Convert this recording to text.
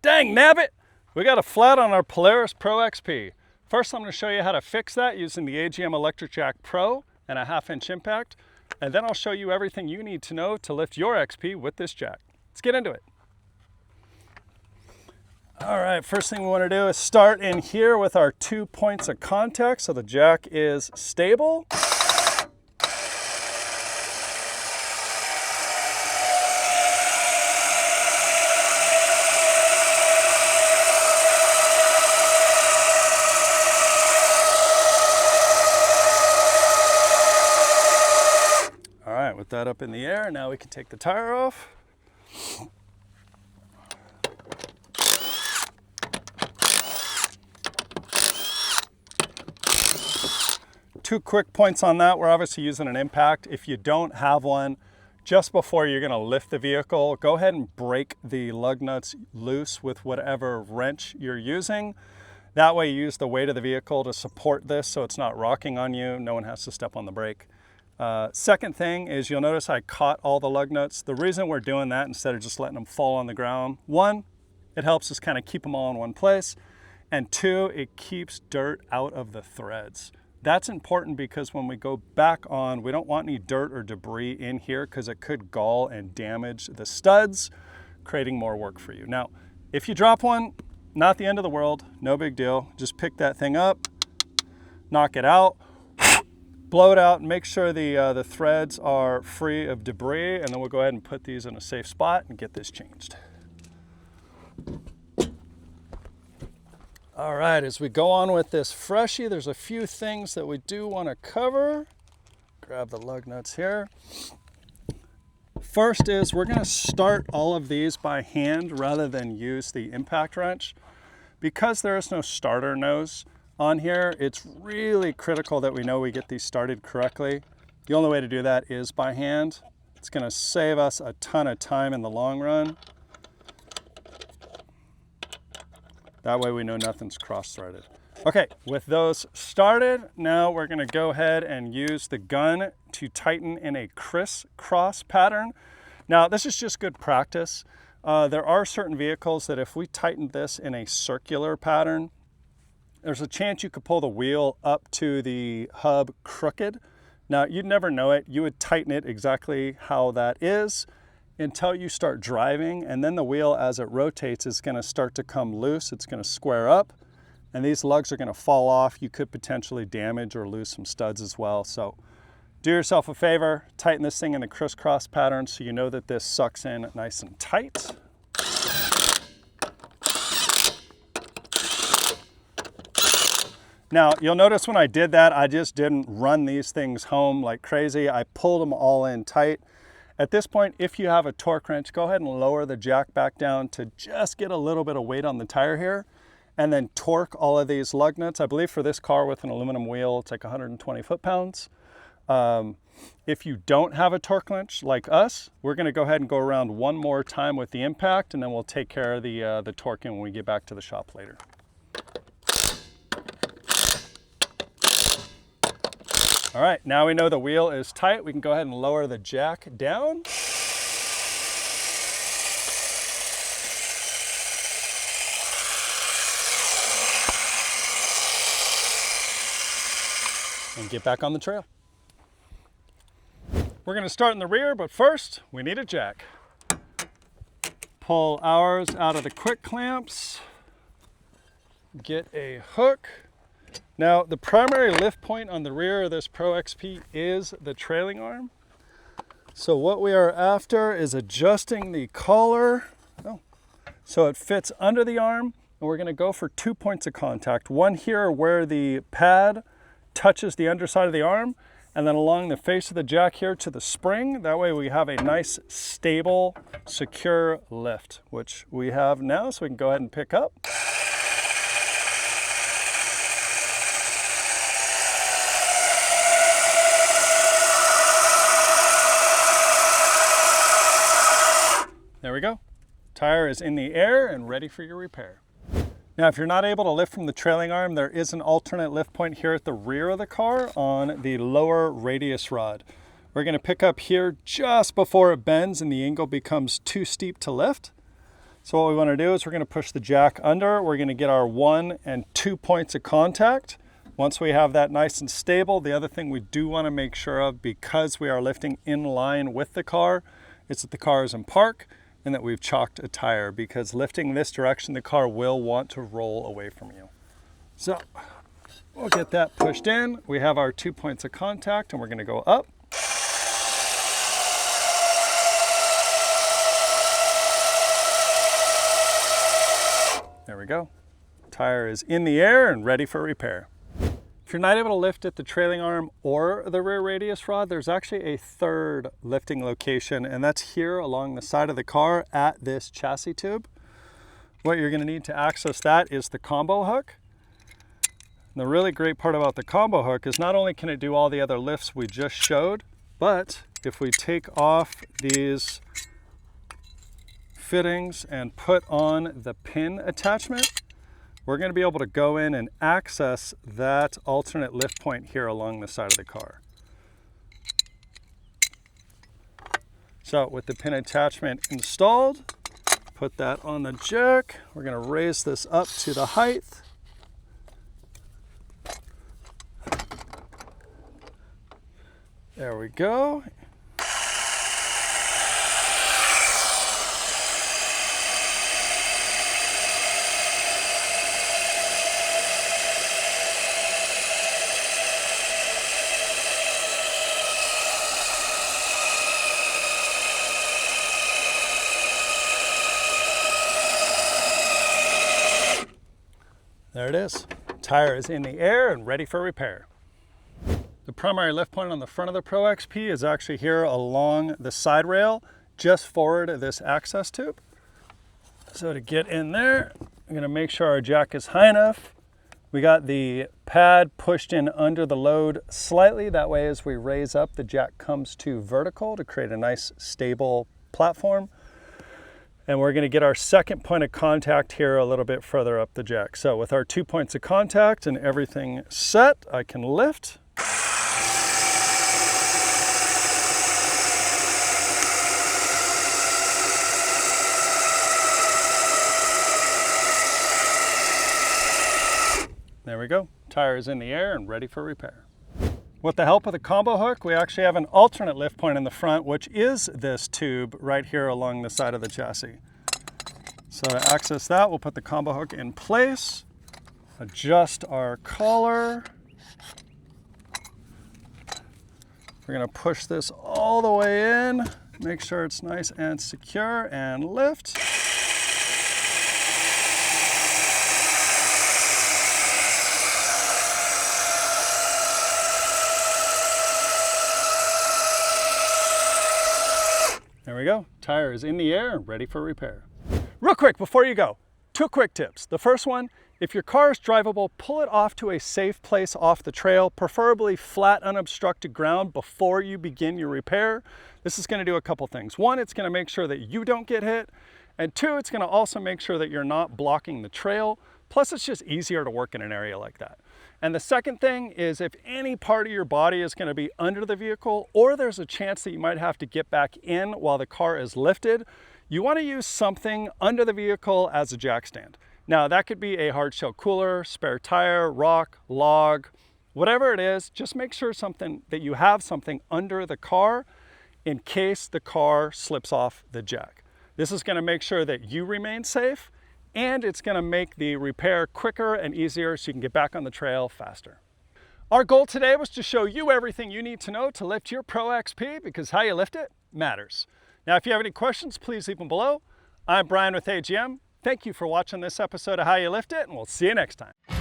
Dang nabbit! We got a flat on our Polaris Pro XP. First, I'm going to show you how to fix that using the AGM Electric Jack Pro and a 1/2-inch impact. And then I'll show you everything you need to know to lift your XP with this jack. Let's get into it. All right, first thing we want to do is start in here with our 2 points of contact so the jack is stable. All right, with that up in the air, now we can take the tire off. Two quick points on that. We're obviously using an impact. If you don't have one, just before you're going to lift the vehicle, go ahead and break the lug nuts loose with whatever wrench you're using. That way you use the weight of the vehicle to support this so it's not rocking on you. No one has to step on the brake. Second thing is you'll notice I caught all the lug nuts. The reason we're doing that instead of just letting them fall on the ground, one, it helps us kind of keep them all in one place. And two, it keeps dirt out of the threads. That's important because when we go back on, we don't want any dirt or debris in here because it could gall and damage the studs, creating more work for you. Now, if you drop one, not the end of the world, no big deal. Just pick that thing up, knock it out, blow it out, and make sure the threads are free of debris, and then we'll go ahead and put these in a safe spot and get this changed. All right, as we go on with this freshie, there's a few things that we do want to cover. Grab the lug nuts here. First is we're going to start all of these by hand rather than use the impact wrench. Because there is no starter nose on here, it's really critical that we know we get these started correctly. The only way to do that is by hand. It's going to save us a ton of time in the long run. That way we know nothing's cross-threaded. Okay, with those started, now we're gonna go ahead and use the gun to tighten in a crisscross pattern. Now, this is just good practice. There are certain vehicles that if we tightened this in a circular pattern, there's a chance you could pull the wheel up to the hub crooked. Now, you'd never know it. You would tighten it exactly how that is until you start driving, and then the wheel, as it rotates, is going to start to come loose. It's going to square up, and these lugs are going to fall off. You could potentially damage or lose some studs as well. So do yourself a favor, tighten this thing in the crisscross pattern so you know that this sucks in nice and tight. Now, you'll notice when I did that, I just didn't run these things home like crazy. I pulled them all in tight. At this point, if you have a torque wrench, go ahead and lower the jack back down to just get a little bit of weight on the tire here, and then torque all of these lug nuts. I believe for this car with an aluminum wheel, it's like 120 foot-pounds. If you don't have a torque wrench like us, we're gonna go ahead and go around one more time with the impact, and then we'll take care of the torquing when we get back to the shop later. All right, now we know the wheel is tight. We can go ahead and lower the jack down. And get back on the trail. We're gonna start in the rear, but first we need a jack. Pull ours out of the quick clamps. Get a hook. Now, the primary lift point on the rear of this Pro XP is the trailing arm. So what we are after is adjusting the collar so it fits under the arm, and we're gonna go for 2 points of contact. One here where the pad touches the underside of the arm, and then along the face of the jack here to the spring. That way we have a nice, stable, secure lift, which we have now, so we can go ahead and pick up. There we go. Tire is in the air and ready for your repair. Now, if you're not able to lift from the trailing arm, there is an alternate lift point here at the rear of the car on the lower radius rod. We're going to pick up here just before it bends and the angle becomes too steep to lift. So what we want to do is we're going to push the jack under. We're going to get our 1 and 2 points of contact. Once we have that nice and stable, the other thing we do want to make sure of, because we are lifting in line with the car, is that the car is in park and that we've chocked a tire, because lifting this direction, the car will want to roll away from you. So we'll get that pushed in. We have our 2 points of contact and we're going to go up. There we go. Tire is in the air and ready for repair. If you're not able to lift at the trailing arm or the rear radius rod, there's actually a third lifting location, and that's here along the side of the car at this chassis tube. What you're going to need to access that is the combo hook. And the really great part about the combo hook is not only can it do all the other lifts we just showed, but if we take off these fittings and put on the pin attachment, we're going to be able to go in and access that alternate lift point here along the side of the car. So with the pin attachment installed, put that on the jack. We're going to raise this up to the height. There we go. There it is. Tire is in the air and ready for repair. The primary lift point on the front of the Pro XP is actually here along the side rail, just forward of this access tube. So to get in there, I'm going to make sure our jack is high enough. We got the pad pushed in under the load slightly. That way as we raise up, the jack comes to vertical to create a nice stable platform. And we're going to get our second point of contact here a little bit further up the jack. So with our 2 points of contact and everything set, I can lift. There we go. Tire is in the air and ready for repair. With the help of the combo hook, we actually have an alternate lift point in the front, which is this tube right here along the side of the chassis. So to access that, we'll put the combo hook in place, adjust our collar. We're going to push this all the way in, make sure it's nice and secure, and lift. There we go. Tire is in the air and ready for repair. Real quick before you go, 2 quick tips. The first one, if your car is drivable, pull it off to a safe place off the trail, preferably flat, unobstructed ground before you begin your repair. This is going to do a couple things. 1, it's going to make sure that you don't get hit. And 2, it's going to also make sure that you're not blocking the trail. Plus, it's just easier to work in an area like that. And the second thing is, if any part of your body is going to be under the vehicle, or there's a chance that you might have to get back in while the car is lifted, you want to use something under the vehicle as a jack stand. Now, that could be a hard shell cooler, spare tire, rock, log, whatever it is. Just make sure that you have something under the car in case the car slips off the jack. This is going to make sure that you remain safe, and it's going to make the repair quicker and easier so you can get back on the trail faster. Our goal today was to show you everything you need to know to lift your Pro XP, because how you lift it matters. Now, if you have any questions, please leave them below. I'm Brian with AGM. Thank you for watching this episode of How You Lift It, and we'll see you next time.